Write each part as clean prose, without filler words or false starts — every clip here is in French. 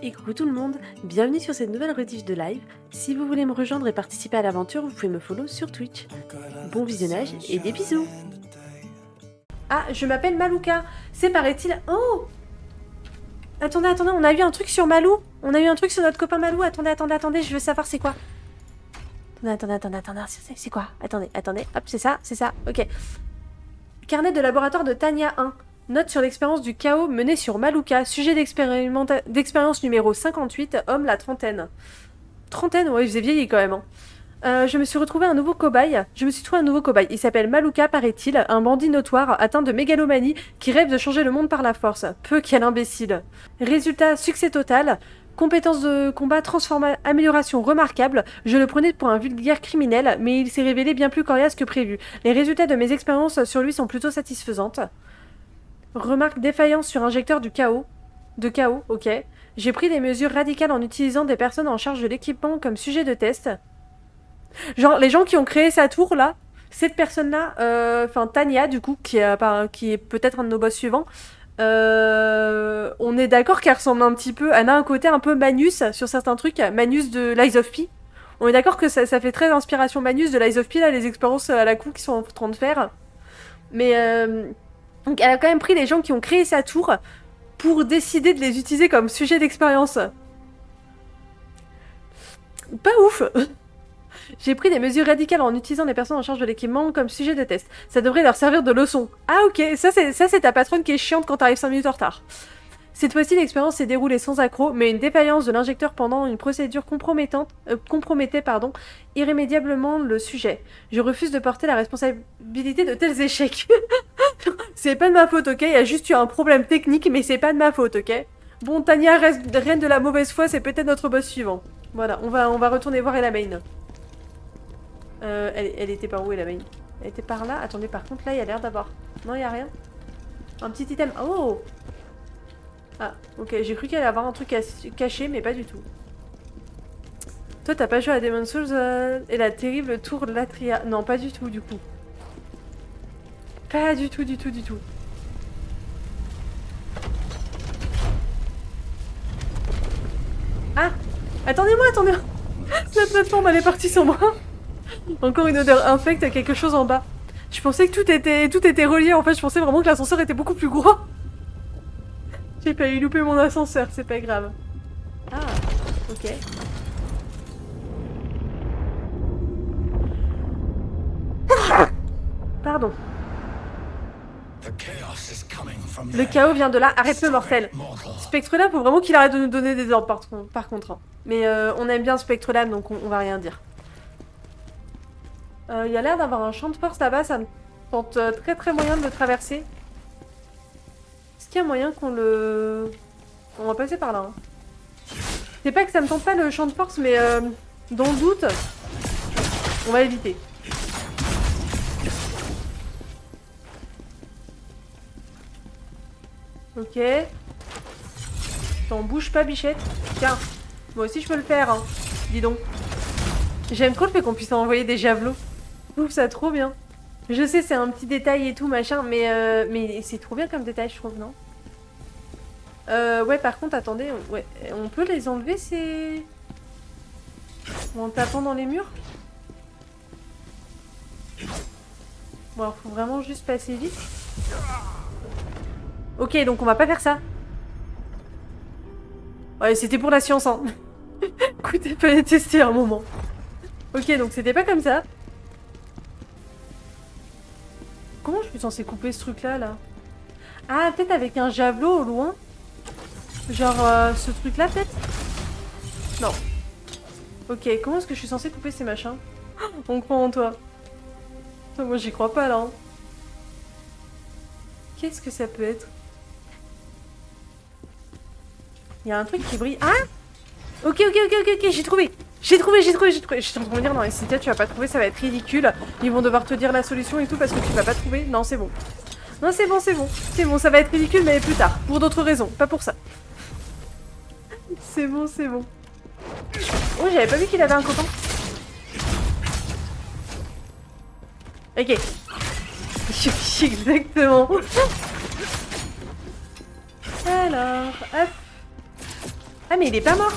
Et coucou tout le monde, bienvenue sur cette nouvelle rediff de live. Si vous voulez me rejoindre et participer à l'aventure, vous pouvez me follow sur Twitch. Bon visionnage et des bisous. Ah, je m'appelle Malouka. C'est paraît-il... Oh! Attendez, on a eu un truc sur Malou. On a eu un truc sur notre copain Malou. Attendez, je veux savoir c'est quoi. Attendez, c'est quoi? Attendez, hop, c'est ça, ok. Carnet de laboratoire de Tania 1. Note sur l'expérience du chaos menée sur Malouka. Sujet d'expérience numéro 58, homme la trentaine. Trentaine, ouais, il faisait vieilli quand même. Hein. Je me suis trouvé un nouveau cobaye. Il s'appelle Malouka, paraît-il, un bandit notoire atteint de mégalomanie qui rêve de changer le monde par la force. Peu, quel imbécile. Résultat, succès total. Compétences de combat, amélioration remarquable. Je le prenais pour un vulgaire criminel, mais il s'est révélé bien plus coriace que prévu. Les résultats de mes expériences sur lui sont plutôt satisfaisantes. Remarque défaillance sur injecteur du chaos. De chaos, ok. J'ai pris des mesures radicales en utilisant des personnes en charge de l'équipement comme sujet de test. Genre, les gens qui ont créé sa tour, là, cette personne-là, enfin Tania, du coup, qui est peut-être un de nos boss suivants, on est d'accord qu'elle ressemble un petit peu... Elle a un côté un peu Manus sur certains trucs, Manus de Lies of P. On est d'accord que ça fait très inspiration Manus de Lies of P, là, les expériences à la con qu'ils sont en train de faire. Mais... Donc elle a quand même pris les gens qui ont créé sa tour pour décider de les utiliser comme sujet d'expérience. Pas ouf. J'ai pris des mesures radicales en utilisant les personnes en charge de l'équipement comme sujet de test. Ça devrait leur servir de leçon. Ah ok, ça c'est ta patronne qui est chiante quand t'arrives 5 minutes en retard. Cette fois-ci, l'expérience s'est déroulée sans accroc, mais une défaillance de l'injecteur pendant une procédure compromettait irrémédiablement le sujet. Je refuse de porter la responsabilité de tels échecs. C'est pas de ma faute, ok? Il y a juste eu un problème technique, mais c'est pas de ma faute, ok? Bon, Tania, reine de la mauvaise foi, c'est peut-être notre boss suivant. Voilà, on va retourner voir Elamane. Elle était par où, Elamane? Elle était par là? Attendez, par contre, là, il y a l'air d'avoir... Non, il y a rien? Un petit item... Oh! Ah, ok, j'ai cru qu'il allait avoir un truc caché, mais pas du tout. Toi, t'as pas joué à Demon's Souls et la terrible tour de Latria? Non, pas du tout, du coup. Pas du tout. Ah! Attendez-moi! La plateforme, elle est partie sans moi. Encore une odeur infecte, quelque chose en bas. Je pensais que tout était relié, en fait. Je pensais vraiment que l'ascenseur était beaucoup plus gros. J'ai failli louper mon ascenseur, c'est pas grave. Ah, ok. Pardon. Le chaos vient de là, arrête-le mortel. Spectre-Lame, faut vraiment qu'il arrête de nous donner des ordres par contre. Hein. Mais on aime bien Spectre-Lame, donc on va rien dire. Il y a l'air d'avoir un champ de force là-bas, ça me tente très moyen de le traverser. Est-ce qu'il y a moyen qu'on le... On va passer par là. Hein. C'est pas que ça me tente pas le champ de force, mais dans le doute, on va éviter. Ok. T'en bouge pas, bichette. Tiens, moi aussi je peux le faire, hein. Dis donc. J'aime trop le fait qu'on puisse envoyer des javelots. Je trouve ça trop bien. Je sais, c'est un petit détail et tout, machin, mais c'est trop bien comme détail, je trouve, non? Ouais, par contre, attendez, ouais, on peut les enlever, ces... En tapant dans les murs? Bon, alors, faut vraiment juste passer vite. Ok, donc on va pas faire ça. Ouais, c'était pour la science, hein. Écoutez, fallait tester un moment. Ok, donc c'était pas comme ça. Comment je suis censée couper ce truc-là, là? Ah, peut-être avec un javelot au loin? Genre, ce truc-là, peut-être? Non. Ok, comment est-ce que je suis censée couper ces machins? On croit en toi. Putain, moi, j'y crois pas, là. Hein. Qu'est-ce que ça peut être? Il y a un truc qui brille. Ah! Ok, j'ai trouvé! J'ai trouvé! J'étais en train de me dire, non, et Cynthia, tu vas pas trouver, ça va être ridicule. Ils vont devoir te dire la solution et tout parce que tu vas pas trouver. Non, c'est bon. Non, c'est bon. C'est bon, ça va être ridicule, mais plus tard. Pour d'autres raisons, pas pour ça. C'est bon. Oh, j'avais pas vu qu'il avait un copain. Ok. Exactement. Alors, hop. Ah mais il est pas mort.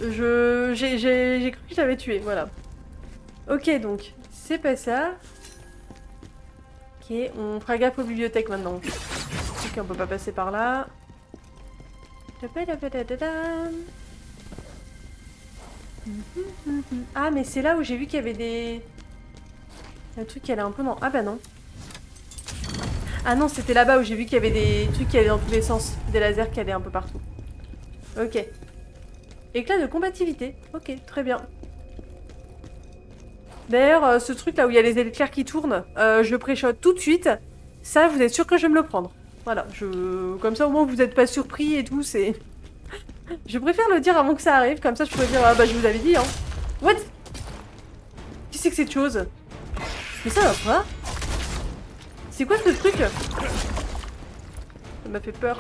J'ai cru que je l'avais tué, voilà. Ok, donc, c'est pas ça. Ok, on fera gaffe aux bibliothèques maintenant. Ok, on peut pas passer par là. Ah, mais c'est là où j'ai vu qu'il y avait des... Un truc qui allait un peu dans... Ah bah non. Ah non, c'était là-bas où j'ai vu qu'il y avait des trucs qui allaient dans tous les sens. Des lasers qui allaient un peu partout. Ok. Éclat de combativité. Ok, très bien. D'ailleurs, ce truc là où il y a les éclairs qui tournent, je le pré-shot tout de suite. Ça, vous êtes sûr que je vais me le prendre. Voilà, comme ça au moins vous n'êtes pas surpris et tout, c'est... Je préfère le dire avant que ça arrive, comme ça je pourrais dire ah bah je vous avais dit hein. What? Qui c'est que cette chose? Mais ça va pas? C'est quoi ce truc? Ça m'a fait peur.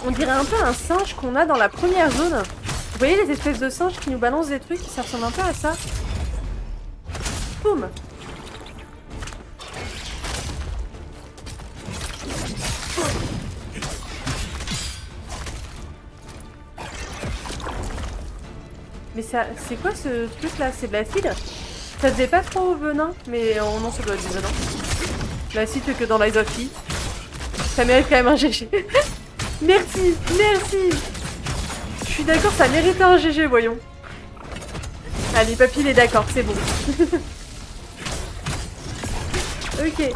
On dirait un peu un singe qu'on a dans la première zone. Vous voyez les espèces de singes qui nous balancent des trucs? Ça ressemble un peu à ça. Boum! Mais ça, c'est quoi ce truc là? C'est de l'acide? Ça faisait pas trop au venin, mais oh non, ça doit être du venin. L'acide que dans l'Eyes of Tea. Ça mérite quand même un GG. Merci, merci. Je suis d'accord, ça méritait un GG, voyons. Allez, papy, il est d'accord, c'est bon. Ok.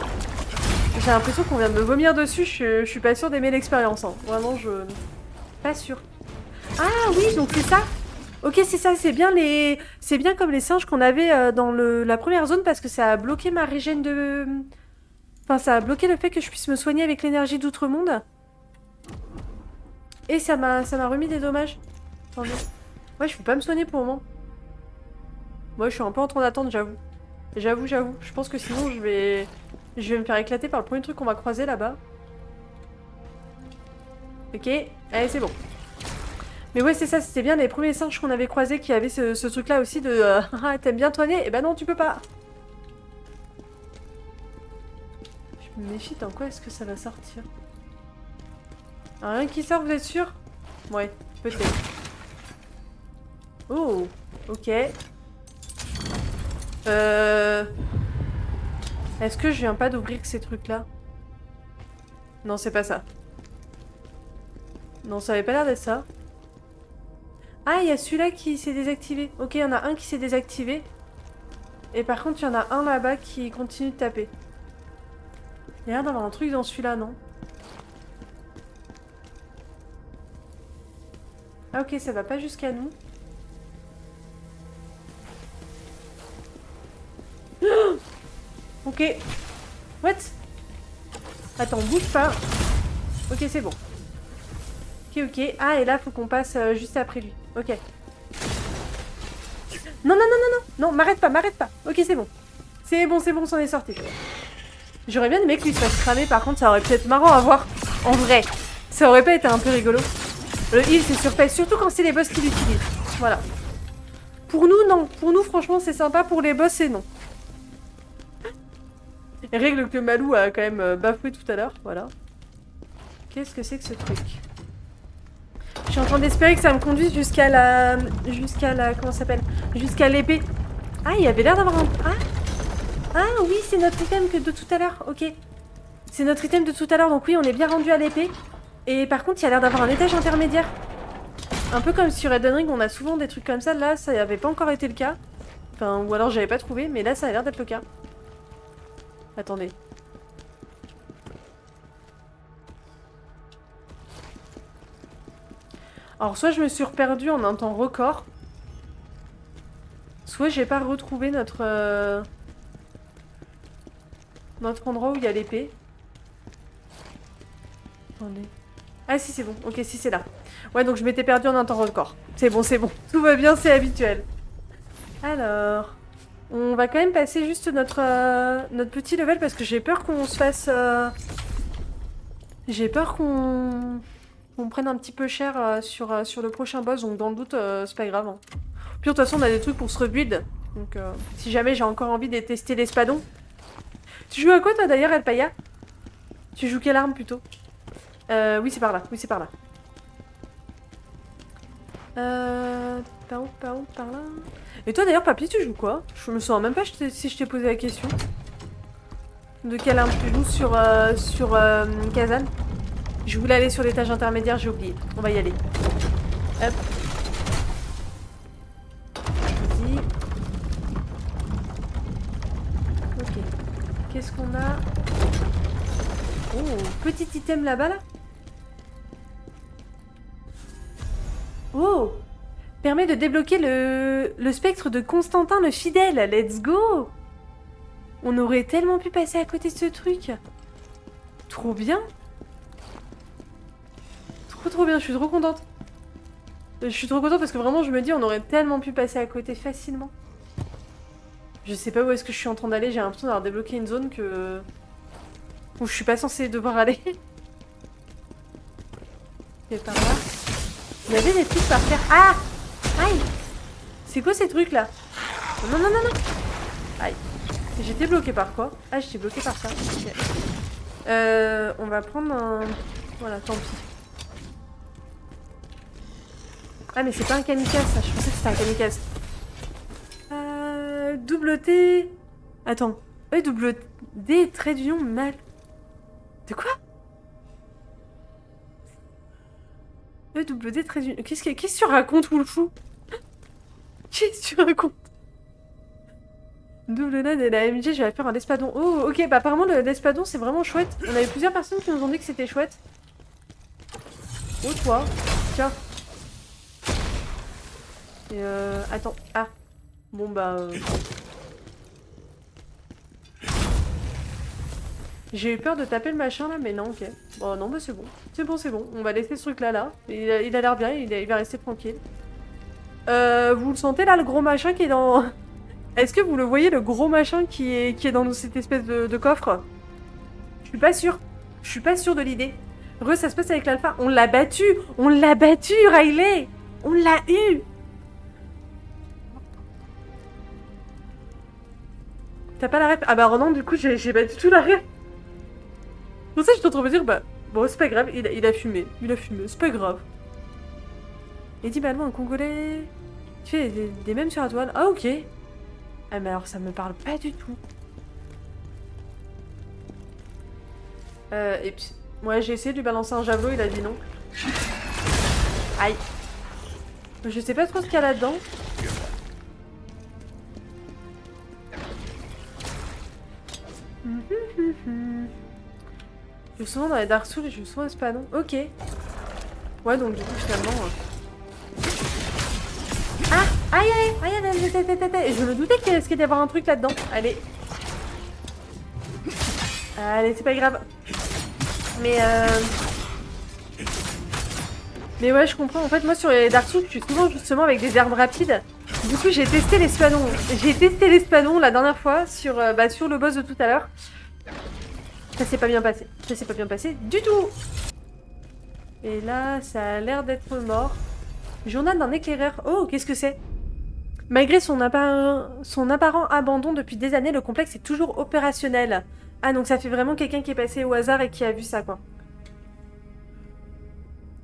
J'ai l'impression qu'on vient de me vomir dessus, je suis pas sûre d'aimer l'expérience. Hein. Vraiment, je... Pas sûre. Ah oui, donc c'est ça. Ok, c'est ça, c'est bien les... C'est bien comme les singes qu'on avait dans la première zone parce que ça a bloqué ma régène de... Enfin, ça a bloqué le fait que je puisse me soigner avec l'énergie d'Outre-Monde. Et ça m'a remis des dommages. Attendez. Ouais, je peux pas me soigner pour le moment. Moi, je suis un peu en train d'attendre, j'avoue. J'avoue. Je pense que sinon, je vais me faire éclater par le premier truc qu'on va croiser là-bas. Ok, allez, c'est bon. Mais ouais, c'est ça, c'était bien les premiers singes qu'on avait croisés qui avaient ce truc-là aussi de ah, t'aimes bien toi nez? Eh ben non, tu peux pas. Je me méfie, dans quoi est-ce que ça va sortir? Ah, rien qui sort, vous êtes sûr? Ouais, peut-être. Oh, ok. Est-ce que je viens pas d'ouvrir ces trucs-là? Non, c'est pas ça. Non, ça avait pas l'air d'être ça. Ah, il y a celui-là qui s'est désactivé. Ok, il y en a un qui s'est désactivé. Et par contre, il y en a un là-bas qui continue de taper. Il y a l'air d'avoir un truc dans celui-là, non? Ah ok, ça va pas jusqu'à nous. Ok. What? Attends, bouge pas. Ok, c'est bon. Ok. Ah, et là, faut qu'on passe juste après lui. Ok. Non. Non, m'arrête pas. Ok, c'est bon. C'est bon, on s'en est sorti. J'aurais bien aimé que lui se fasse cramer, par contre, ça aurait pu être marrant à voir. En vrai. Ça aurait pas été un peu rigolo. Le heal, c'est surpêche, surtout quand c'est les boss qui l'utilisent. Voilà. Pour nous, non. Pour nous, franchement, c'est sympa. Pour les boss, c'est non. Règle que Malou a quand même bafoué tout à l'heure. Voilà. Qu'est-ce que c'est que ce truc? Je suis en train d'espérer que ça me conduise jusqu'à la... Comment ça s'appelle? Jusqu'à l'épée. Ah, il y avait l'air d'avoir un... Ah oui, c'est notre item de tout à l'heure. Ok. C'est notre item de tout à l'heure. Donc oui, on est bien rendu à l'épée. Et par contre, il y a l'air d'avoir un étage intermédiaire. Un peu comme sur Elden Ring, on a souvent des trucs comme ça. Là, ça n'avait pas encore été le cas. Enfin, ou alors j'avais pas trouvé. Mais là, ça a l'air d'être le cas. Attendez. Alors, soit je me suis reperdue en un temps record. Soit j'ai pas retrouvé notre endroit où il y a l'épée. Attendez. Ah si, c'est bon. Ok, si, c'est là. Ouais, donc je m'étais perdue en un temps record. C'est bon. Tout va bien, c'est habituel. Alors... On va quand même passer juste notre petit level parce que j'ai peur qu'on se fasse... J'ai peur qu'on prenne un petit peu cher sur le prochain boss, donc dans le doute, c'est pas grave. Hein. Puis de toute façon, on a des trucs pour se rebuild. Donc si jamais j'ai encore envie de tester l'espadon. Tu joues à quoi toi d'ailleurs, Elpaya? Tu joues quelle arme plutôt? Oui, c'est par là. Oui, c'est par là. Par là. Et toi d'ailleurs, papy, tu joues quoi? Je me souviens même pas si je t'ai posé la question. De quelle arme tu joues sur Kazan? Je voulais aller sur l'étage intermédiaire, j'ai oublié. On va y aller. Hop. Vas-y. Ok. Qu'est-ce qu'on a? Oh, petit item là-bas, là. Oh! Permet de débloquer le spectre de Constantin le Fidèle. Let's go! On aurait tellement pu passer à côté de ce truc. Trop bien. Trop bien, je suis trop contente. Je suis trop contente parce que vraiment je me dis on aurait tellement pu passer à côté facilement. Je sais pas où est-ce que je suis en train d'aller, j'ai l'impression d'avoir débloqué une zone que... où je suis pas censée devoir aller. Et par là... Il y avait des trucs par terre. Ah! Aïe! C'est quoi ces trucs là? Non, non, non, non! Aïe. J'étais bloquée par quoi? Ah, j'étais bloquée par ça. Okay. On va prendre un... Voilà, tant pis. Ah, mais c'est pas un kamikaze, ça. Je pensais que c'était un kamikaze. Double T... Attends. Double D, trait d'union, mal... De quoi? Double D, trait d'union... Qu'est-ce que tu racontes, Wolfou? Qu'est-ce que tu racontes? Double NAD et la MG, je vais faire un l'espadon. Oh, ok, bah apparemment l'espadon c'est vraiment chouette. On avait plusieurs personnes qui nous ont dit que c'était chouette. Oh, toi. Tiens. Et attends. Ah. Bon, bah... J'ai eu peur de taper le machin là, mais non, ok. Bon, non, bah c'est bon. C'est bon, c'est bon. On va laisser ce truc là. Il a l'air bien, il va rester tranquille. Vous le sentez là, le gros machin qui est dans... Est-ce que vous le voyez, le gros machin qui est dans cette espèce de coffre? Je suis pas sûre. Je suis pas sûre de l'idée. Ça se passe avec l'alpha. On l'a battu! On l'a battu, Riley! On l'a eu! T'as pas la ref? Ah bah non, du coup, j'ai pas du tout la ref. Pour ça, je suis en train de me dire, bah, bon, c'est pas grave, il a fumé. Il a fumé, c'est pas grave. Eddie Balmo, un Congolais... Tu fais des mèmes sur la toile. Ah, ok. Ah, mais alors, ça me parle pas du tout. Et puis... Ouais, j'ai essayé de lui balancer un javelot, il a dit non. Aïe. Je sais pas trop ce qu'il y a là-dedans. Je joue souvent dans les Dark Souls et je joue souvent à Spadon. Ok. Ouais, donc du coup, finalement... Ah! Aïe, aïe, aïe, aïe, aïe. Je me doutais qu'il risquait d'y avoir un truc là-dedans. Allez. Allez, c'est pas grave. Mais ouais, je comprends. En fait, moi, sur les Dark Souls, je suis souvent justement avec des armes rapides. Du coup, j'ai testé l'espadon. J'ai testé l'espadon la dernière fois sur le boss de tout à l'heure. Ça s'est pas bien passé. Ça s'est pas bien passé du tout. Et là, ça a l'air d'être mort. Journal d'un éclaireur. Oh, qu'est-ce que c'est? Malgré son apparent abandon depuis des années, le complexe est toujours opérationnel. Ah, donc ça fait vraiment quelqu'un qui est passé au hasard et qui a vu ça, quoi.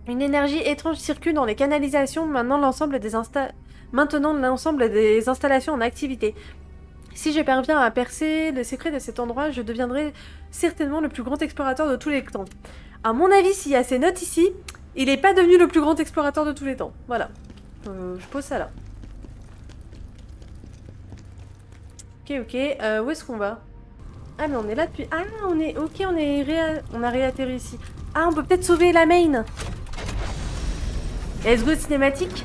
Une énergie étrange circule dans les canalisations, maintenant l'ensemble des installations en activité. Si je parviens à percer le secret de cet endroit, je deviendrai certainement le plus grand explorateur de tous les temps. À mon avis, s'il y a ces notes ici, il n'est pas devenu le plus grand explorateur de tous les temps. Voilà. Je pose ça là. Ok, ok. Où est-ce qu'on va? Ah, mais on est là depuis... Ah, on est... Ok, on a réatterri ici. Ah, on peut peut-être sauver la main. Let's go cinématique.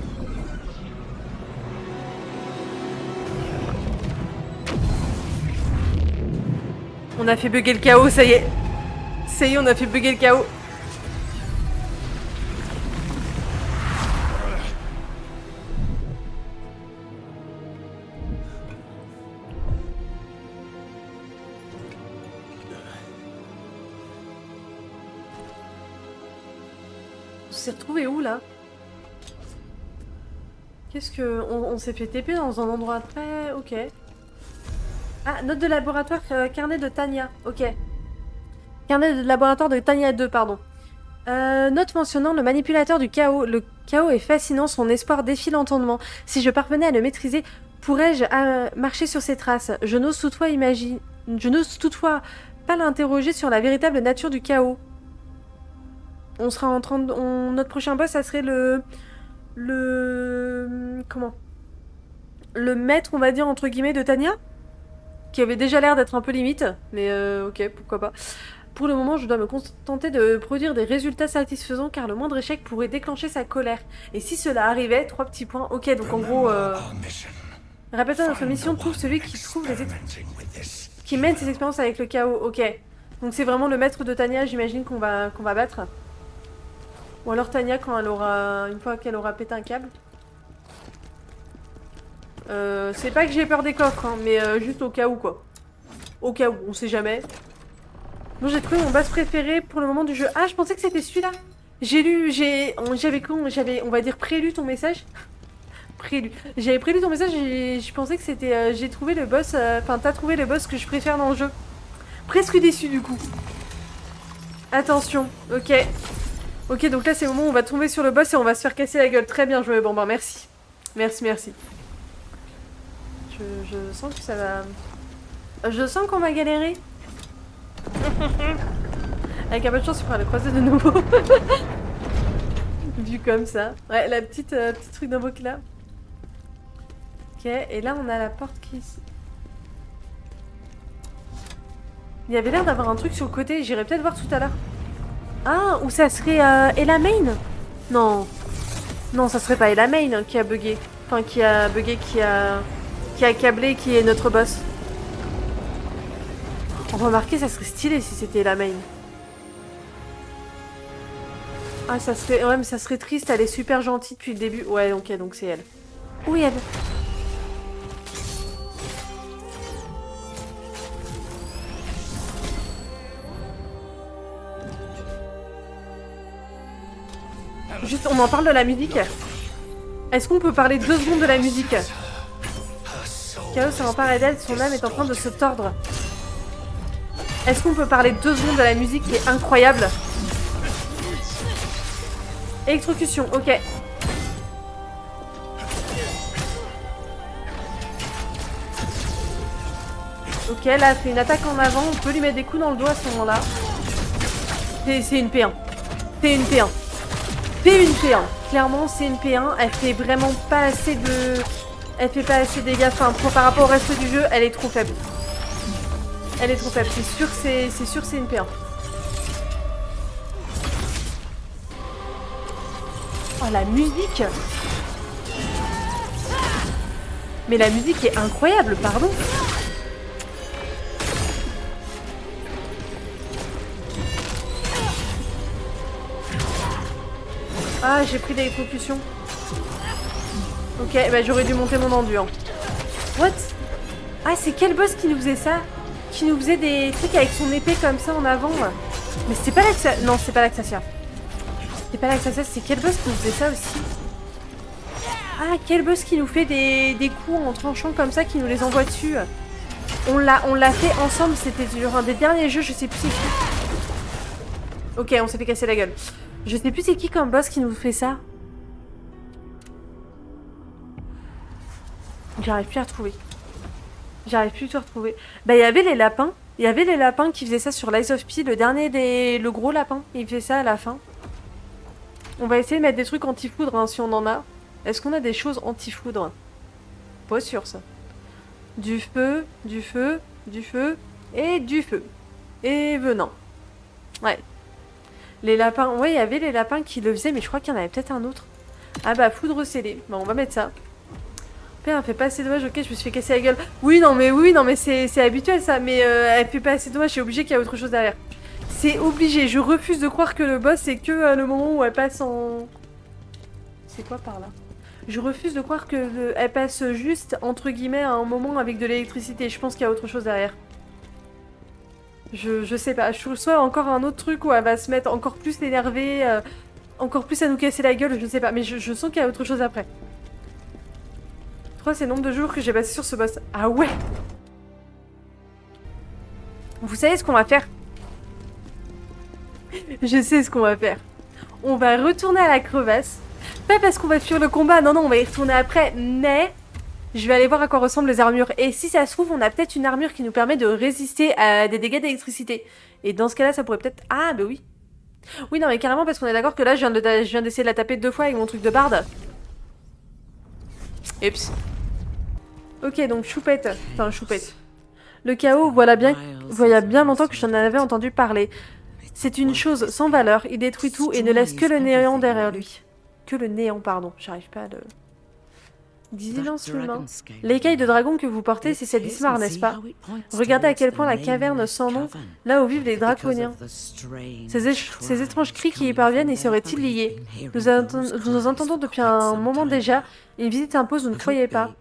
On a fait bugger le chaos, ça y est. Ça y est, on a fait bugger le chaos. On s'est retrouvé où là? Qu'est-ce que... On s'est fait TP dans un endroit très... Ok. Ah, note de laboratoire, carnet de Tania. Ok. Carnet de laboratoire de Tania 2, pardon. Note mentionnant le manipulateur du chaos. Le chaos est fascinant, son espoir défie l'entendement. Si je parvenais à le maîtriser, pourrais-je marcher sur ses traces? Je n'ose toutefois pas l'interroger sur la véritable nature du chaos. On sera en train de... Notre prochain boss, ça serait comment? Le maître, on va dire, entre guillemets, de Tanya, qui avait déjà l'air d'être un peu limite, mais ok, pourquoi pas. Pour le moment, je dois me contenter de produire des résultats satisfaisants car le moindre échec pourrait déclencher sa colère. Et si cela arrivait, 3 petits points. Ok, donc en gros... Répétons notre mission, trouve celui qui trouve qui mène ses expériences avec le chaos. Ok. Donc c'est vraiment le maître de Tanya, j'imagine, qu'on va battre. Ou alors Tanya quand elle aura... Une fois qu'elle aura pété un câble. C'est pas que j'ai peur des coffres, hein, mais juste au cas où, quoi. Au cas où, on sait jamais. Bon, j'ai trouvé mon boss préféré pour le moment du jeu. Ah, je pensais que c'était celui-là. J'avais, on va dire, prélu ton message. Prélu. J'avais prélu ton message et je pensais que c'était... j'ai trouvé le boss... Enfin, t'as trouvé le boss que je préfère dans le jeu. Presque déçu, du coup. Attention, ok. Ok, donc là, c'est le moment où on va tomber sur le boss et on va se faire casser la gueule. Très bien joué, bon, ben, merci. Merci. Je sens que ça va... Je sens qu'on va galérer. Avec un peu de chance, il pourra le croiser de nouveau. Vu comme ça. Ouais, la petite truc d'invoque là. Ok, et là on a la porte qui... Il y avait l'air d'avoir un truc sur le côté, j'irai peut-être voir tout à l'heure. Ah, ou ça serait Elamein? Non. Non, ça serait pas Elamein qui a bugué. Enfin, qui a bugué, qui a câblé, qui est notre boss. Remarquez, ça serait stylé si c'était Elamein. Ah, ça serait... Ouais, mais ça serait triste, elle est super gentille depuis le début. Ouais, ok, donc c'est elle. Oui, elle... Juste, on en parle de la musique. Est-ce qu'on peut parler 2 secondes de la musique? Chaos s'est emparé d'elle, son âme est en train de se tordre. Est-ce qu'on peut parler 2 secondes de la musique qui est incroyable? Électrocution, ok. Ok, là, elle fait une attaque en avant. On peut lui mettre des coups dans le dos à ce moment-là. C'est une P1. C'est une P1. C'est une P1. Clairement, c'est une P1. Elle fait vraiment pas assez de... Elle fait pas assez de dégâts. Enfin, par rapport au reste du jeu, elle est trop faible. Elle est trop faible. C'est sûr que c'est une P1. Oh, la musique! Mais la musique est incroyable, pardon! Ah, j'ai pris des concussions. Ok, bah j'aurais dû monter mon endu. Hein. What? Ah, c'est quel boss qui nous faisait ça? Qui nous faisait des trucs avec son épée comme ça en avant? Mais c'est pas l'Axasia. Non, c'est pas l'Axasia. C'est pas l'Axasia, c'est quel boss qui nous faisait ça aussi? Ah, quel boss qui nous fait des coups en tranchant comme ça, qui nous les envoie dessus? On l'a fait ensemble, c'était sur un des derniers jeux, je sais plus c'est qui. Ok, on s'est fait casser la gueule. Je sais plus c'est qui comme boss qui nous fait ça. J'arrive plus à retrouver. J'arrive plus à retrouver. Bah, il y avait les lapins. Il y avait les lapins qui faisaient ça sur Lies of P. Le dernier le gros lapin. Il fait ça à la fin. On va essayer de mettre des trucs anti-foudre hein, si on en a. Est-ce qu'on a des choses anti-foudre? Pas sûr ça. Du feu, du feu, du feu et du feu. Et venin. Ouais. Les lapins. Ouais, il y avait les lapins qui le faisaient, mais je crois qu'il y en avait peut-être un autre. Ah bah, foudre scellée. Bon, on va mettre ça. Elle fait pas assez dommage, ok, je me suis fait casser la gueule. Oui, non, mais c'est habituel ça. Mais elle fait pas assez dommage, c'est obligé qu'il y a autre chose derrière. C'est obligé, je refuse de croire que le boss c'est que le moment où elle passe en... C'est quoi par là? Je refuse de croire que elle passe juste, entre guillemets, à un moment avec de l'électricité. Je pense qu'il y a autre chose derrière. Je sais pas, je trouve soit encore un autre truc où elle va se mettre encore plus énervée, encore plus à nous casser la gueule, je sais pas. Mais je sens qu'il y a autre chose après. 3, c'est le nombre de jours que j'ai passé sur ce boss. Ah ouais! Vous savez ce qu'on va faire? Je sais ce qu'on va faire. On va retourner à la crevasse. Pas parce qu'on va fuir le combat, non, on va y retourner après, mais je vais aller voir à quoi ressemblent les armures. Et si ça se trouve, on a peut-être une armure qui nous permet de résister à des dégâts d'électricité. Et dans ce cas-là, ça pourrait peut-être... Ah, bah oui. Oui, non, mais carrément, parce qu'on est d'accord que là, je viens d'essayer de la taper 2 fois avec mon truc de barde. Oups. Ok, donc choupette. Enfin, choupette. Le chaos, voilà bien longtemps que j'en avais entendu parler. C'est une chose sans valeur, il détruit tout et ne laisse que le néant derrière lui. Que le néant, pardon, j'arrive pas à le... Silence humain. L'écaille de dragon que vous portez, c'est celle d'Ismar, n'est-ce pas? Regardez à quel point la caverne sans nom, là où vivent les draconiens. Ces étranges cris qui y parviennent y seraient-ils liés? Nous entendons depuis un moment déjà, une visite impose, vous ne croyez pas.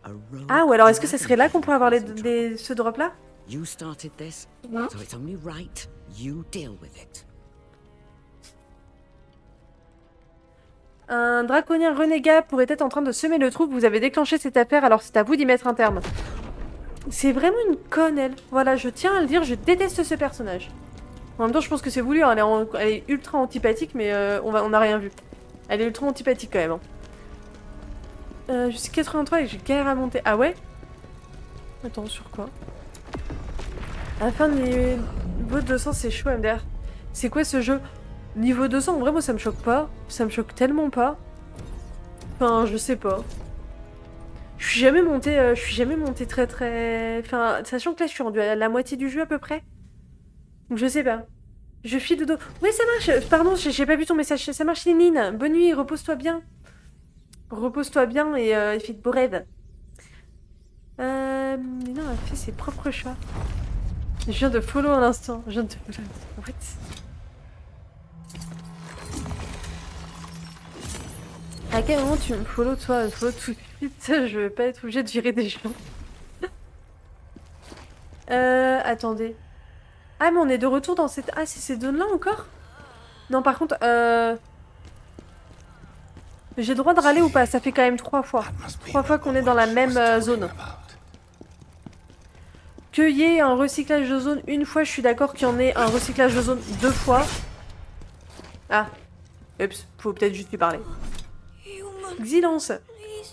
Ah, ou alors est-ce que ça serait là qu'on pourrait avoir ce drop-là? Non. Un draconien renégat pourrait être en train de semer le trouble, vous avez déclenché cette affaire, alors c'est à vous d'y mettre un terme. C'est vraiment une conne, elle. Voilà, je tiens à le dire, je déteste ce personnage. En même temps, je pense que c'est voulu, hein, elle est ultra antipathique, mais on n'a rien vu. Elle est ultra antipathique quand même. Hein. Je suis 83 et j'ai galère à monter. Ah ouais? Attends, sur quoi? Afin de niveau 200, c'est chaud, MDR. C'est quoi ce jeu? Niveau 200, en vrai, moi, ça me choque pas. Ça me choque tellement pas. Enfin, je sais pas. Je suis jamais montée très... Enfin, sachant que là, je suis rendue à la moitié du jeu, à peu près. Donc, je sais pas. Je file de dos. Oui, ça marche. Pardon, j'ai pas vu ton message. Ça marche, Lénine. Bonne nuit, repose-toi bien. Repose-toi bien et fais de beaux rêves. Lénine a fait ses propres choix. Je viens de follow à l'instant. Je viens de follow. What? À quel moment tu me follow, toi? Follow tout de suite. Je vais pas être obligée de virer des gens. Attendez. Ah, mais on est de retour dans cette... Ah, c'est ces zones-là encore? Non, par contre, j'ai le droit de râler ou pas? Ça fait quand même 3 fois. 3 fois qu'on est dans la même zone. Qu'il y ait un recyclage de zone une fois, je suis d'accord qu'il y en ait un recyclage de zone 2 fois. Ah. Oups, faut peut-être juste lui parler. Xylance.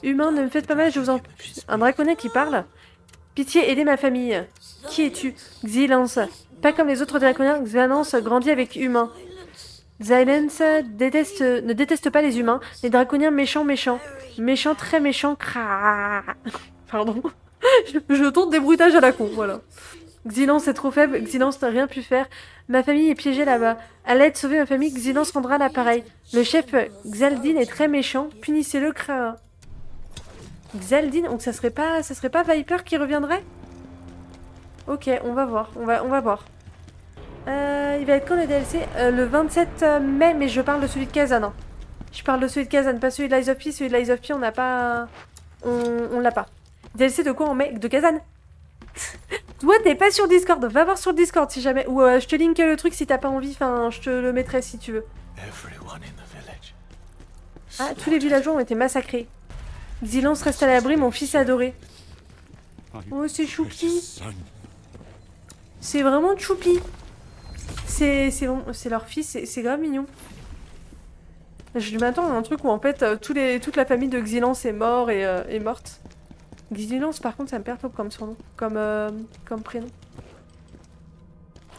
Humain, ne me faites pas mal, je vous en... Un draconien qui parle? Pitié, aidez ma famille. Qui es-tu? Xylance. Pas comme les autres draconiens, Xylance grandit avec humains. Xylance ne déteste pas les humains. Les draconiens méchants. Méchants, très méchants. Pardon. Je tente des bruitages à la con, voilà. Xylance est trop faible, Xylance n'a rien pu faire. Ma famille est piégée là-bas. À l'aide, sauver ma famille, Xylance rendra l'appareil. Le chef Xaldine est très méchant, punissez-le, Kraa. Xaldine, donc ça serait pas Viper qui reviendrait? Ok, on va voir, on va voir. Il va être quand le DLC? Le 27 mai, mais je parle de celui de Kazan. Hein. Je parle de celui de Kazan, pas celui de Lies of P. Celui de Lies of P, on n'a pas... On l'a pas. DLC de quoi en mai? De Kazan? Toi, t'es pas sur Discord, va voir sur Discord si jamais. Ou je te link le truc si t'as pas envie, enfin, je te le mettrai si tu veux. Ah, tous les villageois ont été massacrés. Xylance reste à l'abri, mon fils adoré. Oh, c'est choupi. C'est vraiment choupi. C'est leur fils, c'est grave mignon. Je m'attends à un truc où en fait, toute la famille de Xylance est morte. Xylance, par contre, ça me perturbe comme son nom, comme prénom.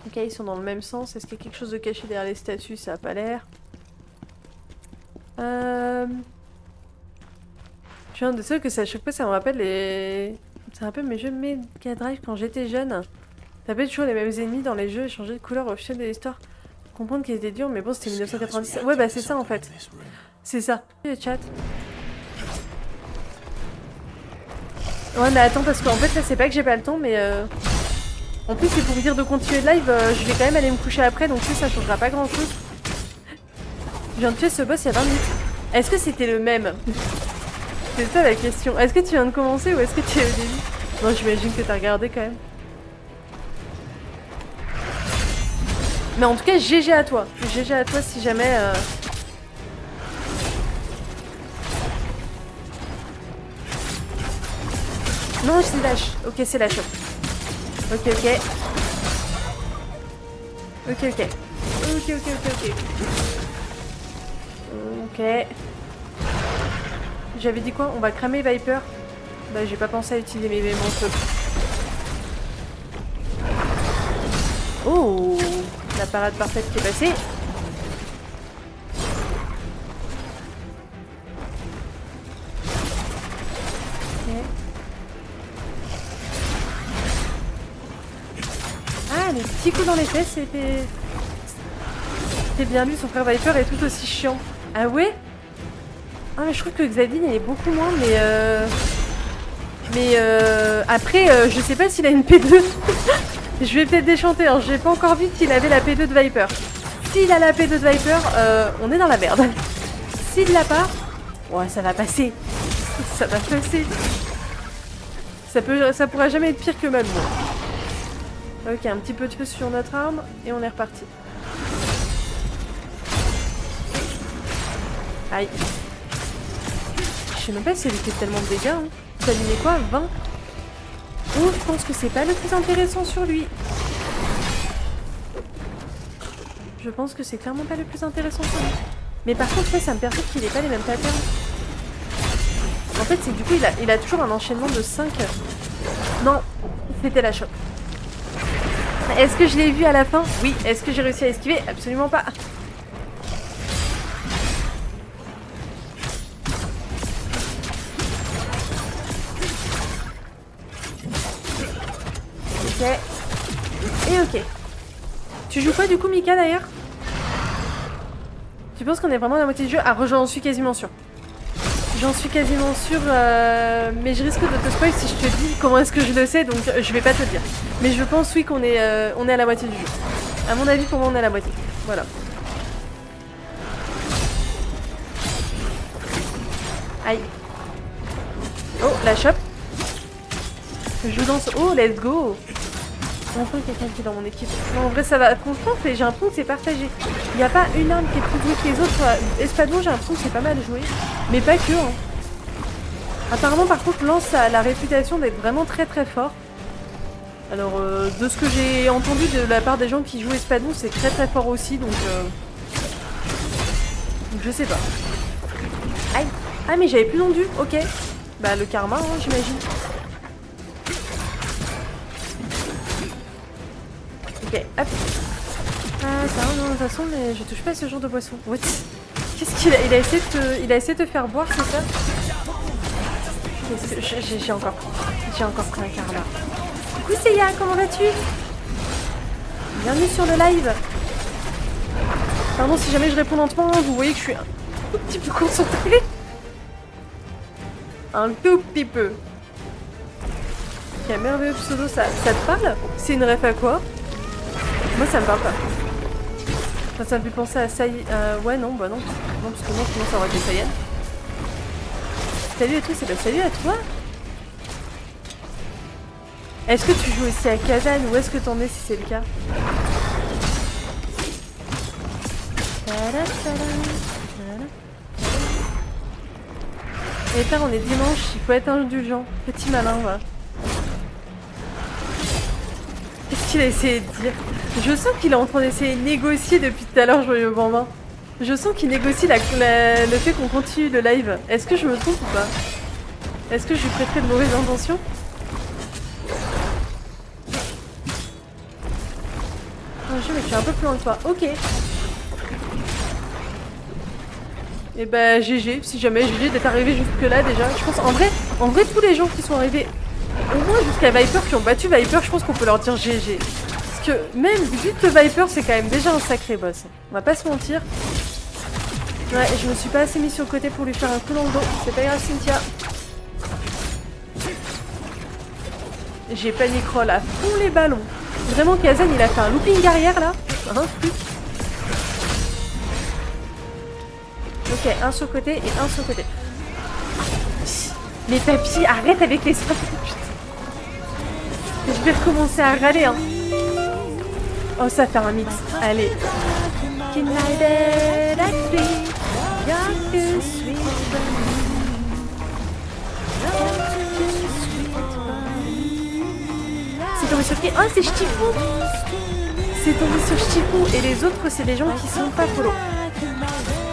Ok, ils sont dans le même sens. Est-ce qu'il y a quelque chose de caché derrière les statues? Ça a pas l'air. Je suis un de ceux que ça choque pas, ça me rappelle les... Ça me rappelle mes jeux Mega Drive quand j'étais jeune. T'avais toujours les mêmes ennemis dans les jeux et changer de couleur au fil de l'histoire. Comprendre qu'ils étaient durs, mais bon, c'était 1997. Ouais, bah c'est ça en fait. C'est ça. Le chat. Ouais, mais attends, parce qu'en fait, là, c'est pas que j'ai pas le temps, mais en plus, c'est pour vous dire de continuer le live, je vais quand même aller me coucher après, donc ça changera pas grand chose. Je viens de tuer ce boss il y a 20 minutes. Est-ce que c'était le même? C'est ça la question. Est-ce que tu viens de commencer ou est-ce que tu es au début? Non, j'imagine que t'as regardé quand même. Mais en tout cas, GG à toi. GG à toi si jamais... Non, c'est lâche. Ok, c'est lâche. Ok. Ok. Ok. J'avais dit quoi? On va cramer Viper. Bah j'ai pas pensé à utiliser mes éléments feu. Oh, la parade parfaite qui est passée. Ok. Ah, les petits coups dans les fesses, c'était bien vu. Son frère Viper est tout aussi chiant. Ah ouais? Ah mais je trouve que Xavier il est beaucoup moins, mais après je sais pas s'il a une P2. Je vais peut-être déchanter, hein. J'ai pas encore vu qu'il avait la P2 de Viper. S'il a la P2 de Viper, on est dans la merde. S'il l'a pas, ouais ça va passer. Ça va passer. Ça pourra jamais être pire que Malmo. Ok, un petit peu de feu sur notre arme et on est reparti. Aïe. Je sais même pas si elle fait tellement de dégâts. Hein. Ça lui met quoi? 20? Oh, je pense que c'est pas le plus intéressant sur lui. Je pense que c'est clairement pas le plus intéressant sur lui. Mais par contre, ouais, ça me perturbe qu'il ait pas les mêmes patterns. En fait, c'est que du coup, il a toujours un enchaînement de 5. Non, c'était la chope. Est-ce que je l'ai vu à la fin? Oui. Est-ce que j'ai réussi à esquiver? Absolument pas. Ok. Et ok. Tu joues quoi du coup, Mika, d'ailleurs? Tu penses qu'on est vraiment à la moitié du jeu? Ah, j'en suis quasiment sûre. J'en suis quasiment sûre, mais je risque de te spoil si je te dis comment est-ce que je le sais, donc je vais pas te le dire. Mais je pense, oui, qu'on est, on est à la moitié du jeu. À mon avis, pour moi, on est à la moitié. Voilà. Aïe. Oh, la chope. Je danse. Oh, let's go. Enfin quelqu'un qui est dans mon équipe. Non, en vrai ça va. Franchement, j'ai l'impression que c'est partagé. Il n'y a pas une arme qui est plus jouée que les autres. Espadon, j'ai l'impression que c'est pas mal joué. Mais pas que. Hein. Apparemment, par contre, Lance a la réputation d'être vraiment très très fort. Alors, de ce que j'ai entendu de la part des gens qui jouent Espadon, c'est très très fort aussi. Donc je sais pas. Aïe. Ah, mais j'avais plus d'endu. Ok. Bah, le karma, hein, j'imagine. Ok, hop. Ah, ça va, non, de toute façon, mais je touche pas à ce genre de poisson. What? Qu'est-ce qu'il a... Il a essayé de te faire boire, c'est ça? J'ai encore pris un karma. Coucou Seiya, comment vas-tu? Bienvenue sur le live. Pardon si jamais je réponds lentement, vous voyez que je suis un tout petit peu concentrée. Un tout petit peu. Ok, merveilleux pseudo, ça te parle? C'est une ref à quoi? Moi ça me parle pas. Enfin, ça me fait penser à Sai... ouais non, bah non. Non, parce que non, sinon ça aurait été Saiyan. Salut à tous, et bah salut à toi. Est-ce que tu joues aussi à Kazan ou est-ce que t'en es si c'est le cas? Et putain, on est dimanche, il faut être indulgent. Petit malin, va. Qu'est-ce qu'il a essayé de dire? Je sens qu'il est en train d'essayer de négocier depuis tout à l'heure, Joyeux Bambin. Je sens qu'il négocie le fait qu'on continue le live. Est-ce que je me trompe ou pas? Est-ce que je lui prêterai de mauvaises intentions? Oh, je mais je suis un peu plus loin que toi. Ok. Et bah GG, si jamais GG d'être arrivé jusque là déjà. Je pense en vrai tous les gens qui sont arrivés au moins jusqu'à Viper, qui ont battu Viper, je pense qu'on peut leur dire GG. Parce que même juste Viper, c'est quand même déjà un sacré boss. On va pas se mentir. Ouais, je me suis pas assez mis sur le côté pour lui faire un coup dans le dos. C'est pas grave, Cynthia. J'ai panic roll à fond les ballons. Vraiment, Kazan, il a fait un looping arrière là. Un truc. Ok, un sur le côté et un sur le côté. Mais Papy, arrête avec les spams. Je vais recommencer à râler, hein. Oh, ça fait un mix. Allez. C'est tombé sur qui? Oh, c'est Ch'tifou. C'est tombé sur Ch'tifou. Et les autres, c'est des gens qui sont pas follow.